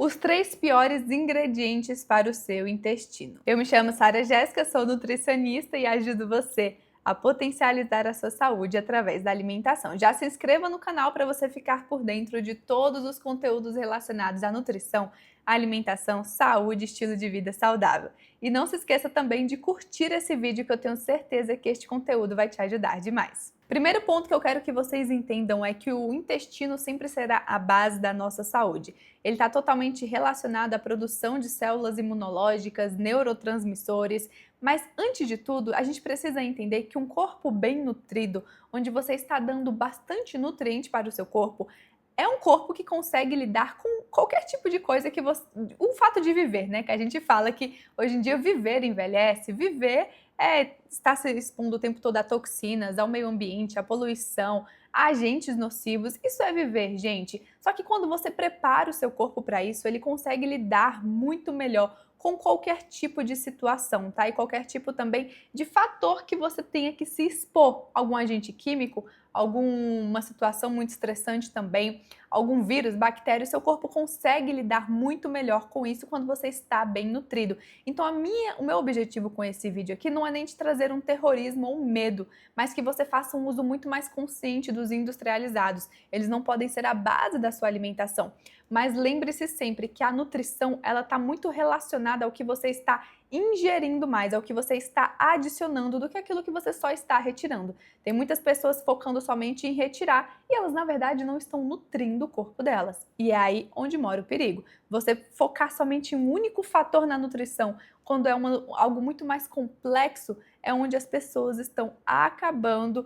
Os 3 piores ingredientes para o seu intestino. Eu me chamo Sara Jéssica, sou nutricionista e ajudo você a potencializar a sua saúde através da alimentação. Já se inscreva no canal para você ficar por dentro de todos os conteúdos relacionados à nutrição, alimentação, saúde e estilo de vida saudável. E não se esqueça também de curtir esse vídeo, que eu tenho certeza que este conteúdo vai te ajudar demais. Primeiro ponto que eu quero que vocês entendam é que o intestino sempre será a base da nossa saúde. Ele está totalmente relacionado à produção de células imunológicas, neurotransmissores, mas antes de tudo, a gente precisa entender que um corpo bem nutrido, onde você está dando bastante nutriente para o seu corpo, é um corpo que consegue lidar com qualquer tipo de coisa que você... O fato de viver, né? Que a gente fala que hoje em dia viver envelhece, viver está se expondo o tempo todo a toxinas, ao meio ambiente, à poluição, a agentes nocivos. Isso é viver, gente. Só que quando você prepara o seu corpo para isso, ele consegue lidar muito melhor com qualquer tipo de situação, tá? E qualquer tipo também de fator que você tenha que se expor. Algum agente químico, alguma situação muito estressante também, algum vírus, bactéria, seu corpo consegue lidar muito melhor com isso quando você está bem nutrido. Então o meu objetivo com esse vídeo aqui não é nem te trazer um terrorismo ou um medo, mas que você faça um uso muito mais consciente dos industrializados. Eles não podem ser a base da sua alimentação. Mas lembre-se sempre que a nutrição, ela está muito relacionada ao que você está ingerindo mais, ao que você está adicionando do que aquilo que você só está retirando. Tem muitas pessoas focando somente em retirar e elas, na verdade, não estão nutrindo o corpo delas. E é aí onde mora o perigo. Você focar somente em um único fator na nutrição, quando é algo muito mais complexo, é onde as pessoas estão acabando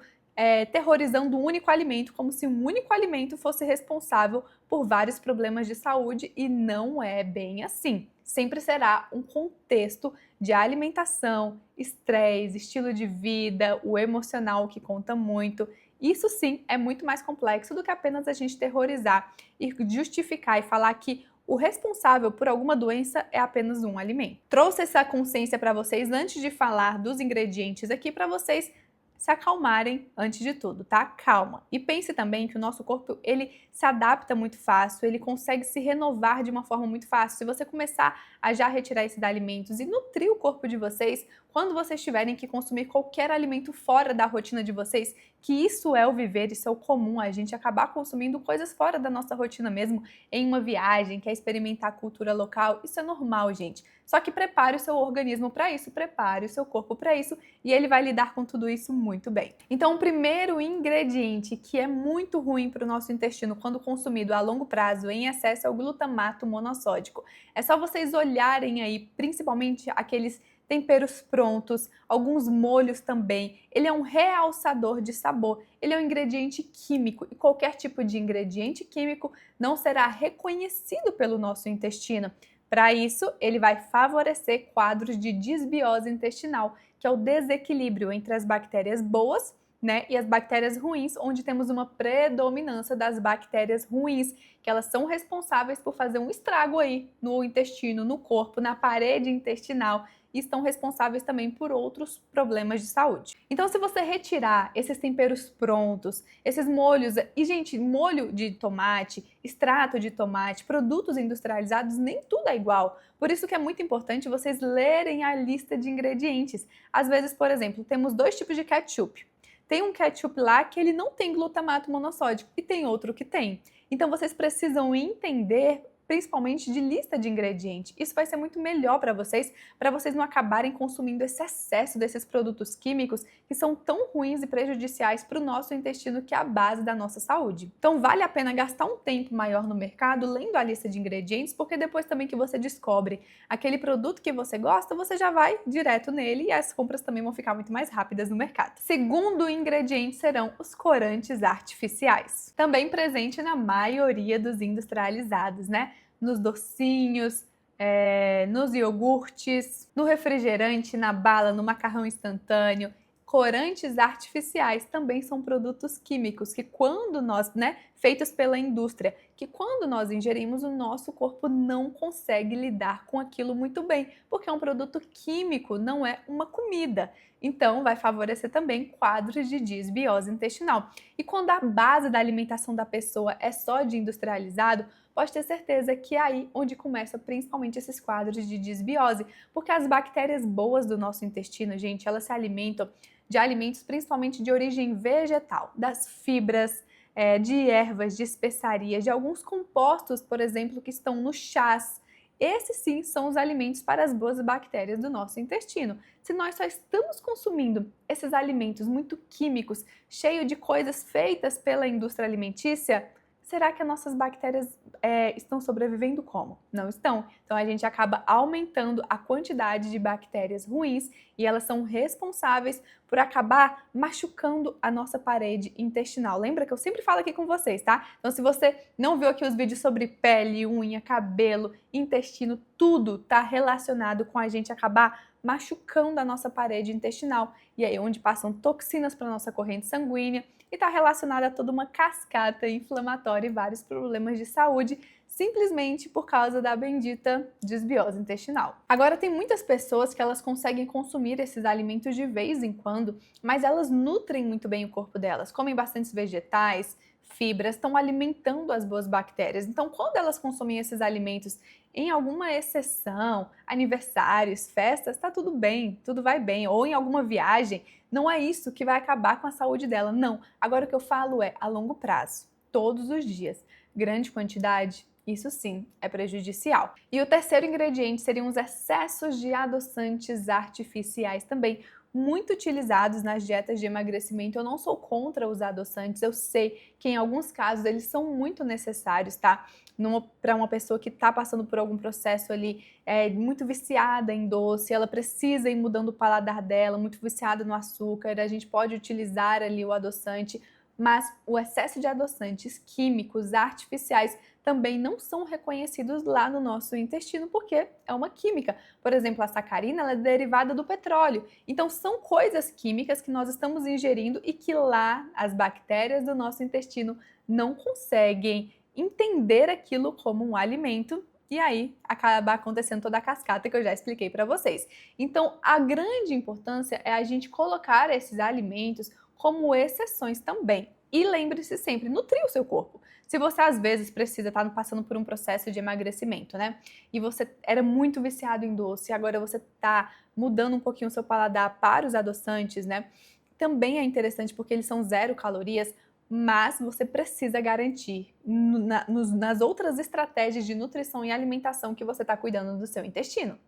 terrorizando um único alimento, como se um único alimento fosse responsável por vários problemas de saúde, e não é bem assim. Sempre será um contexto de alimentação, estresse, estilo de vida, o emocional que conta muito. Isso sim é muito mais complexo do que apenas a gente terrorizar e justificar e falar que o responsável por alguma doença é apenas um alimento. Trouxe essa consciência para vocês antes de falar dos ingredientes aqui, para vocês se acalmarem antes de tudo, tá? Calma. E pense também que o nosso corpo, ele se adapta muito fácil, ele consegue se renovar de uma forma muito fácil. Se você começar a já retirar esses alimentos e nutrir o corpo de vocês, quando vocês tiverem que consumir qualquer alimento fora da rotina de vocês, que isso é o viver, isso é o comum, a gente acabar consumindo coisas fora da nossa rotina mesmo, em uma viagem, quer experimentar a cultura local, isso é normal, gente. Só que prepare o seu organismo para isso, prepare o seu corpo para isso, e ele vai lidar com tudo isso muito bem. Então, o primeiro ingrediente que é muito ruim para o nosso intestino quando consumido a longo prazo em excesso é o glutamato monossódico. É só vocês olharem aí, principalmente aqueles temperos prontos, alguns molhos também. Ele é um realçador de sabor, ele é um ingrediente químico e qualquer tipo de ingrediente químico não será reconhecido pelo nosso intestino. Para isso, ele vai favorecer quadros de disbiose intestinal, que é o desequilíbrio entre as bactérias boas, né, e as bactérias ruins, onde temos uma predominância das bactérias ruins, que elas são responsáveis por fazer um estrago aí no intestino, no corpo, na parede intestinal, e estão responsáveis também por outros problemas de saúde. Então, se você retirar esses temperos prontos, esses molhos, e gente, molho de tomate, extrato de tomate, produtos industrializados, nem tudo é igual. Por isso que é muito importante vocês lerem a lista de ingredientes. Às vezes, por exemplo, temos 2 tipos de ketchup. Tem um ketchup lá que ele não tem glutamato monossódico e tem outro que tem. Então vocês precisam entender principalmente de lista de ingredientes. Isso vai ser muito melhor para vocês não acabarem consumindo esse excesso desses produtos químicos que são tão ruins e prejudiciais para o nosso intestino, que é a base da nossa saúde. Então vale a pena gastar um tempo maior no mercado lendo a lista de ingredientes, porque depois também que você descobre aquele produto que você gosta, você já vai direto nele e as compras também vão ficar muito mais rápidas no mercado. Segundo ingrediente serão os corantes artificiais, também presente na maioria dos industrializados, né? Nos docinhos, nos iogurtes, no refrigerante, na bala, no macarrão instantâneo. Corantes artificiais também são produtos químicos que quando nós, feitos pela indústria, que quando nós ingerimos, o nosso corpo não consegue lidar com aquilo muito bem, porque é um produto químico, não é uma comida. Então, vai favorecer também quadros de disbiose intestinal. E quando a base da alimentação da pessoa é só de industrializado, pode ter certeza que é aí onde começa principalmente esses quadros de desbiose, porque as bactérias boas do nosso intestino, gente, elas se alimentam de alimentos principalmente de origem vegetal, das fibras, de ervas, de especiarias, de alguns compostos, por exemplo, que estão no chás. Esses sim são os alimentos para as boas bactérias do nosso intestino. Se nós só estamos consumindo esses alimentos muito químicos, cheios de coisas feitas pela indústria alimentícia, será que as nossas bactérias estão sobrevivendo como? Não estão. Então a gente acaba aumentando a quantidade de bactérias ruins e elas são responsáveis por acabar machucando a nossa parede intestinal. Lembra que eu sempre falo aqui com vocês, tá? Então se você não viu aqui os vídeos sobre pele, unha, cabelo, intestino, tudo tá relacionado com a gente acabar machucando a nossa parede intestinal. E aí onde passam toxinas para a nossa corrente sanguínea e está relacionada a toda uma cascata inflamatória e vários problemas de saúde, simplesmente por causa da bendita desbiose intestinal. Agora, tem muitas pessoas que elas conseguem consumir esses alimentos de vez em quando, mas elas nutrem muito bem o corpo delas, comem bastantes vegetais, fibras, estão alimentando as boas bactérias. Então, quando elas consomem esses alimentos em alguma exceção, aniversários, festas, tá tudo bem, tudo vai bem, ou em alguma viagem, não é isso que vai acabar com a saúde dela, não. Agora o que eu falo é a longo prazo, todos os dias, grande quantidade, isso sim é prejudicial. E o terceiro ingrediente seriam os excessos de adoçantes artificiais também, muito utilizados nas dietas de emagrecimento. Eu não sou contra os adoçantes, eu sei que em alguns casos eles são muito necessários, tá? Para uma pessoa que está passando por algum processo ali, muito viciada em doce, ela precisa ir mudando o paladar dela, muito viciada no açúcar, a gente pode utilizar ali o adoçante, mas o excesso de adoçantes químicos, artificiais, também não são reconhecidos lá no nosso intestino, porque é uma química. Por exemplo, a sacarina ela é derivada do petróleo. Então, são coisas químicas que nós estamos ingerindo e que lá as bactérias do nosso intestino não conseguem entender aquilo como um alimento e aí acaba acontecendo toda a cascata que eu já expliquei para vocês. Então, a grande importância é a gente colocar esses alimentos como exceções também. E lembre-se sempre, nutrir o seu corpo. Se você às vezes precisa estar passando por um processo de emagrecimento, né? E você era muito viciado em doce, e agora você está mudando um pouquinho o seu paladar para os adoçantes, né? Também é interessante porque eles são 0 calorias, mas você precisa garantir nas outras estratégias de nutrição e alimentação que você está cuidando do seu intestino.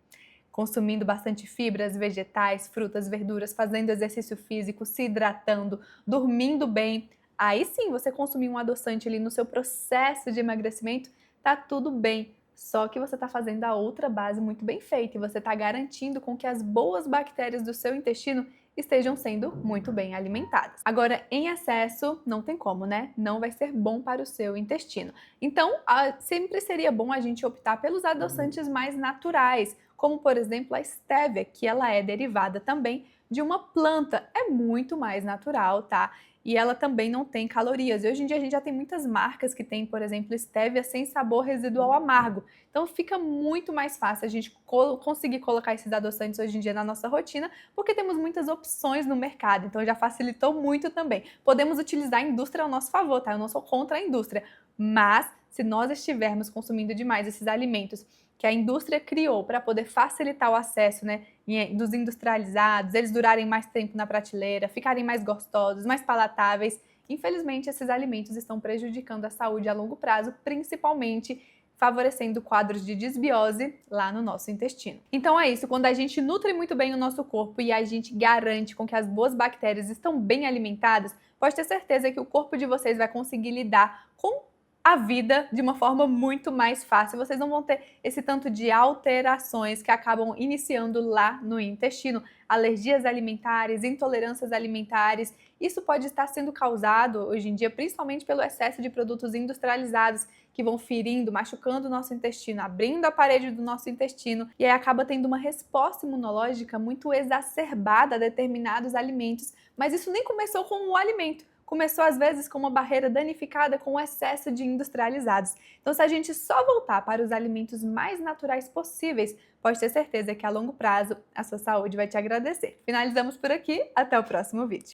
Consumindo bastante fibras, vegetais, frutas, verduras, fazendo exercício físico, se hidratando, dormindo bem. Aí sim, você consumir um adoçante ali no seu processo de emagrecimento, tá tudo bem. Só que você está fazendo a outra base muito bem feita e você está garantindo com que as boas bactérias do seu intestino estejam sendo muito bem alimentadas. Agora, em excesso, não tem como, né? Não vai ser bom para o seu intestino. Então, sempre seria bom a gente optar pelos adoçantes mais naturais, como por exemplo a estévia, que ela é derivada também de uma planta. É muito mais natural, tá? E ela também não tem calorias. E hoje em dia a gente já tem muitas marcas que tem, por exemplo, estévia sem sabor residual amargo. Então fica muito mais fácil a gente conseguir colocar esses adoçantes hoje em dia na nossa rotina, porque temos muitas opções no mercado. Então já facilitou muito também. Podemos utilizar a indústria ao nosso favor, tá? Eu não sou contra a indústria, mas se nós estivermos consumindo demais esses alimentos que a indústria criou para poder facilitar o acesso, né, dos industrializados, eles durarem mais tempo na prateleira, ficarem mais gostosos, mais palatáveis. Infelizmente, esses alimentos estão prejudicando a saúde a longo prazo, principalmente favorecendo quadros de desbiose lá no nosso intestino. Então é isso, quando a gente nutre muito bem o nosso corpo e a gente garante com que as boas bactérias estão bem alimentadas, pode ter certeza que o corpo de vocês vai conseguir lidar com a vida de uma forma muito mais fácil. Vocês não vão ter esse tanto de alterações que acabam iniciando lá no intestino, alergias alimentares, intolerâncias alimentares. Isso pode estar sendo causado hoje em dia principalmente pelo excesso de produtos industrializados que vão ferindo, machucando o nosso intestino, abrindo a parede do nosso intestino e aí acaba tendo uma resposta imunológica muito exacerbada a determinados alimentos. Mas isso nem começou com o alimento. Começou às vezes com uma barreira danificada com o excesso de industrializados. Então, se a gente só voltar para os alimentos mais naturais possíveis, pode ter certeza que a longo prazo a sua saúde vai te agradecer. Finalizamos por aqui, até o próximo vídeo.